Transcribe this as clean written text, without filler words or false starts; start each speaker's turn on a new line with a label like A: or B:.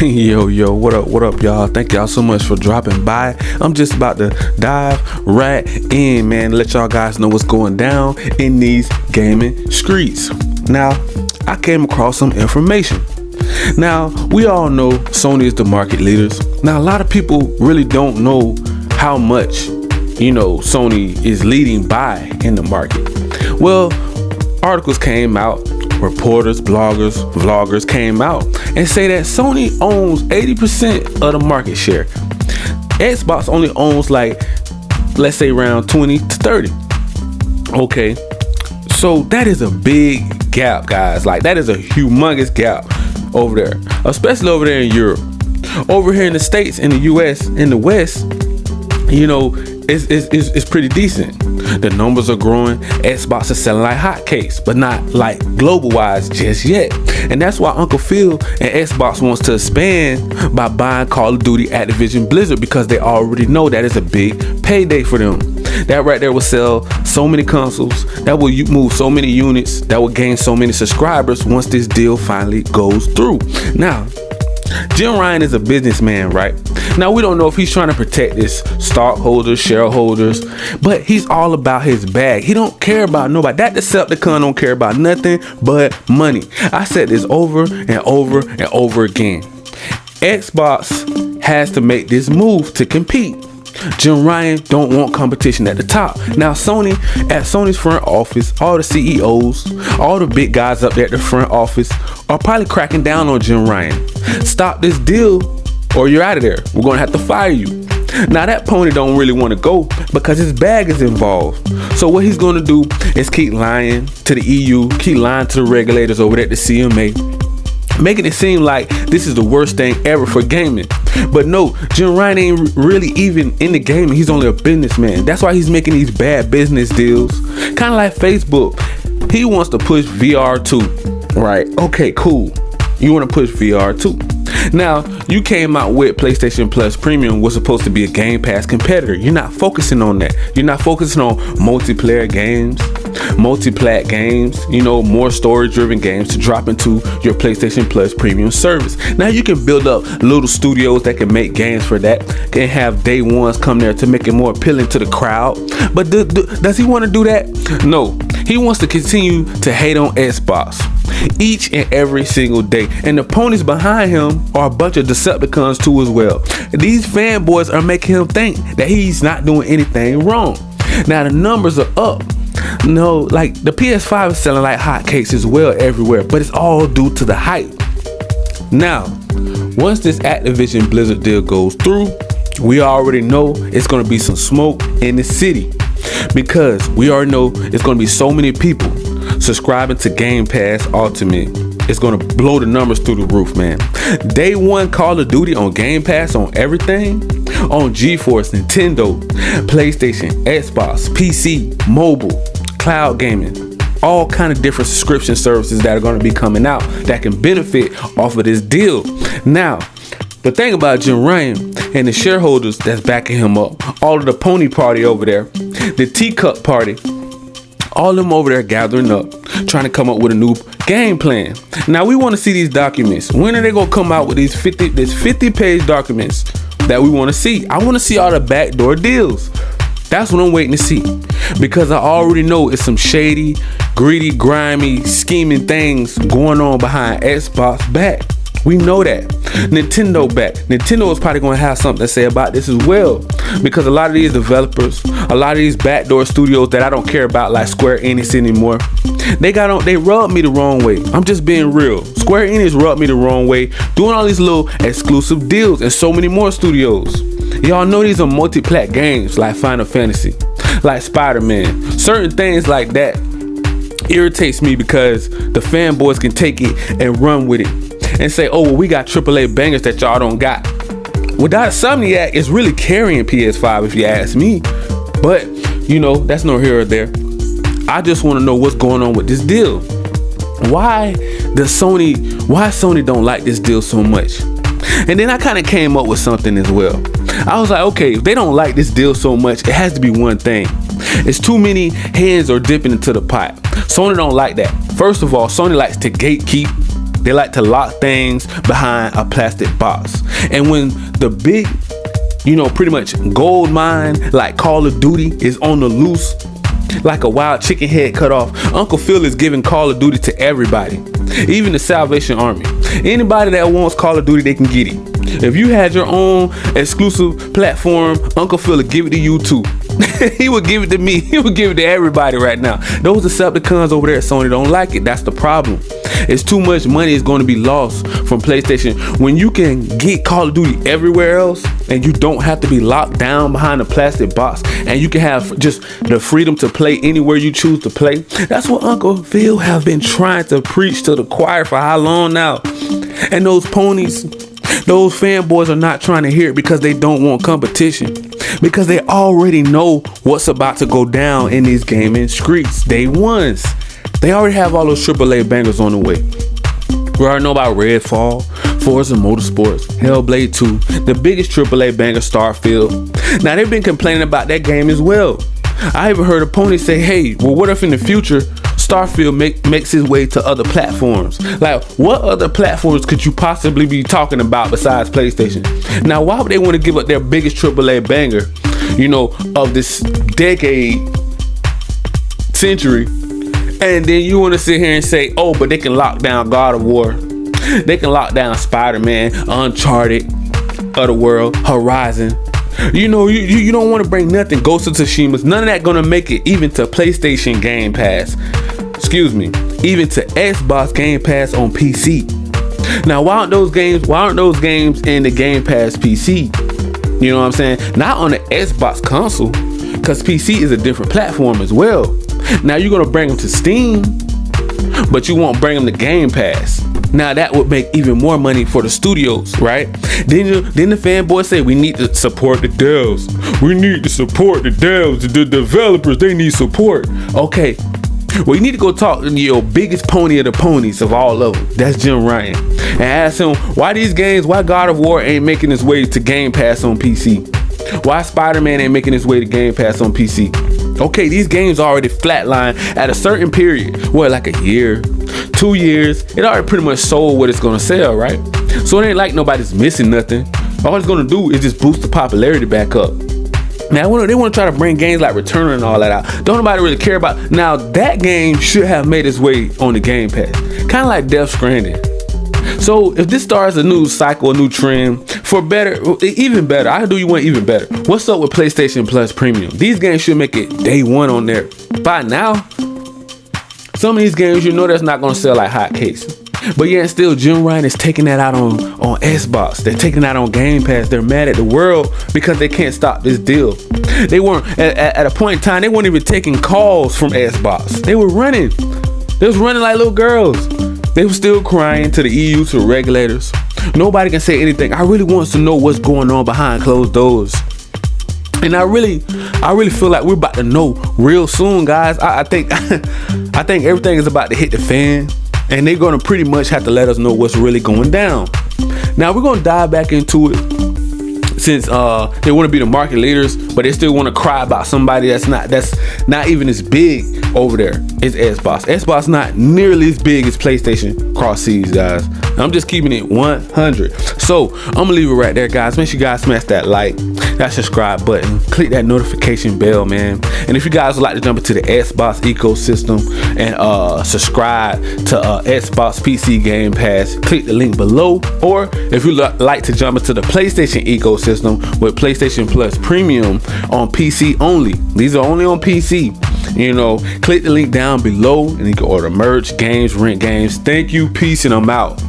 A: Yo, what up, y'all? Thank y'all so much for dropping by. I'm just about to dive right in, man, let y'all guys know what's going down in these gaming streets. Now, I came across some information. Now, we all know Sony is the market leaders. Now, a lot of people really don't know how much, Sony is leading by in the market. Well, articles came out, reporters, bloggers, vloggers came out and say that Sony owns 80% of the market share. Xbox only owns let's say around 20 to 30. Okay, so that is a big gap, guys. That is a humongous gap over there, especially over there in Europe. Over here in the States, in the US, in the West, it's pretty decent. The numbers are growing. Xbox is selling like hotcakes, but not like global wise just yet. And that's why Uncle Phil and Xbox wants to expand by buying Call of Duty, Activision Blizzard, because they already know that is a big payday for them. That right there will sell so many consoles, that will move so many units, that will gain so many subscribers once this deal finally goes through. Now, Jim Ryan is a businessman, right? Now, we don't know if he's trying to protect his stockholders, shareholders, but he's all about his bag. He don't care about nobody. That Decepticon don't care about nothing but money. I said this over and over and over again. Xbox has to make this move to compete. Jim Ryan don't want competition at the top. Now, at Sony's front office, all the CEOs, all the big guys up there at the front office are probably cracking down on Jim Ryan. Stop this deal or you're out of there. We're gonna have to fire you. Now, that pony don't really want to go because his bag is involved. So what he's gonna do is keep lying to the EU, keep lying to the regulators over there at the CMA, making it seem like this is the worst thing ever for gaming. But no, Jim Ryan ain't really even in the gaming. He's only a businessman. That's why he's making these bad business deals. Kind of like Facebook. He wants to push VR too, right? Okay, cool. You want to push VR too. Now, you came out with PlayStation Plus Premium was supposed to be a Game Pass competitor. You're not focusing on that. You're not focusing on multiplayer games, multi-plat games, more story-driven games to drop into your PlayStation Plus Premium service. Now, you can build up little studios that can make games for that, can have day ones come there to make it more appealing to the crowd. But does he want to do that? No. He wants to continue to hate on Xbox each and every single day. And the ponies behind him are a bunch of Decepticons too as well. These fanboys are making him think that he's not doing anything wrong. Now, the numbers are up. No, the PS5 is selling like hotcakes as well everywhere, but it's all due to the hype. Now, once this Activision Blizzard deal goes through, we already know it's going to be some smoke in the city, because we already know it's going to be so many people subscribing to Game Pass Ultimate. It's going to blow the numbers through the roof, man. Day one Call of Duty on Game Pass on everything, on GeForce, Nintendo, PlayStation, Xbox, PC, mobile, cloud gaming, all kind of different subscription services that are going to be coming out that can benefit off of this deal. Now, the thing about Jim Ryan and the shareholders that's backing him up, all of the pony party over there, the teacup party, all of them over there gathering up, trying to come up with a new game plan. Now, we want to see these documents. When are they going to come out with these 50-page documents that we want to see? I want to see all the backdoor deals. That's what I'm waiting to see, because I already know it's some shady, greedy, grimy, scheming things going on behind Xbox back. We know that. Nintendo back. Nintendo is probably going to have something to say about this as well, because a lot of these developers, a lot of these backdoor studios that I don't care about, like Square Enix anymore, they rubbed me the wrong way. I'm just being real. Square Enix rubbed me the wrong way, doing all these little exclusive deals, and so many more studios. Y'all know these are multi-plat games like Final Fantasy, like Spider-Man. Certain things like that irritates me, because the fanboys can take it and run with it and say, oh, well, we got AAA bangers that y'all don't got. Well, Insomniac is really carrying PS5 if you ask me. But, that's no here or there. I just want to know what's going on with this deal. Why Sony don't like this deal so much? And then I kind of came up with something as well. I was like, okay, if they don't like this deal so much, it has to be one thing. It's too many hands are dipping into the pot. Sony don't like that. First of all, Sony likes to gatekeep They like to lock things behind a plastic box. And when the big, pretty much gold mine like Call of Duty is on the loose, like a wild chicken head cut off, Uncle Phil is giving Call of Duty to everybody, even the Salvation Army. Anybody that wants Call of Duty, they can get it. If you had your own exclusive platform, Uncle Phil will give it to you too. He would give it to me. He would give it to everybody right now. Those Decepticons over there at Sony don't like it. That's the problem. It's too much money is going to be lost from PlayStation when you can get Call of Duty everywhere else, and you don't have to be locked down behind a plastic box, and you can have just the freedom to play anywhere you choose to play. That's what Uncle Phil have been trying to preach to the choir for how long now? And those ponies, those fanboys are not trying to hear it because they don't want competition, because they already know what's about to go down in these gaming streets. Day ones, they already have all those AAA bangers on the way. We already know about Redfall, Forza Motorsports, Hellblade 2, the biggest AAA banger, Starfield. Now they've been complaining about that game as well. I even heard a pony say, hey, well, what if in the future Starfield makes his way to other platforms? Like, what other platforms could you possibly be talking about besides PlayStation? Now, why would they want to give up their biggest AAA banger, of this decade, century, and then you want to sit here and say, oh, but they can lock down God of War, they can lock down Spider-Man, Uncharted, Otherworld, Horizon. You don't want to bring nothing, Ghost of Tsushima's, none of that gonna make it even to PlayStation Game Pass. Excuse me, even to Xbox Game Pass on PC. Now, why aren't those games in the Game Pass PC? You know what I'm saying? Not on the Xbox console, because PC is a different platform as well. Now you're gonna bring them to Steam, but you won't bring them to Game Pass. Now that would make even more money for the studios, right? Then the fanboys say we need to support the devs. We need to support the devs, the developers. They need support. Okay, well, you need to go talk to your biggest pony of the ponies of all of them. That's Jim Ryan, and ask him why God of War ain't making its way to Game Pass on PC. Why Spider-Man ain't making its way to Game Pass on PC. Okay, these games already flatline at a certain period. What, like a year, 2 years? It already pretty much sold what it's gonna sell, right? So it ain't like nobody's missing nothing. All it's gonna do is just boost the popularity back up. Now they want to try to bring games like Returner and all that out. Don't nobody really care about. Now that game should have made its way on the Game Pass, kind of like Death Stranding. So if this starts a new cycle, a new trend for better, even better, I do you want even better. What's up with PlayStation Plus Premium? These games should make it day one on there. By now, some of these games that's not gonna sell like hotcakes. But yet still, Jim Ryan is taking that out on Xbox. They're taking that on Game Pass. They're mad at the world because they can't stop this deal. They weren't at a point in time. They weren't even taking calls from Xbox. They were running. They was running like little girls. They were still crying to the EU, to the regulators. Nobody can say anything. I really wants to know what's going on behind closed doors. And I really feel like we're about to know real soon, guys. I think everything is about to hit the fan, and they're gonna pretty much have to let us know what's really going down. Now we're gonna dive back into it, since they want to be the market leaders, but they still want to cry about somebody that's not even as big over there. It's Xbox. Xbox not nearly as big as PlayStation cross seas, guys. I'm just keeping it 100. So I'm gonna leave it right there, guys. Make sure you guys smash that like, that subscribe button, click that notification bell, man. And if you guys would like to jump into the Xbox ecosystem and subscribe to Xbox PC Game Pass, click the link below. Or if you like to jump into the PlayStation ecosystem with PlayStation Plus Premium on PC only, these are only on PC, click the link down below and you can order merch, games, rent games. Thank you, peace, and I'm out.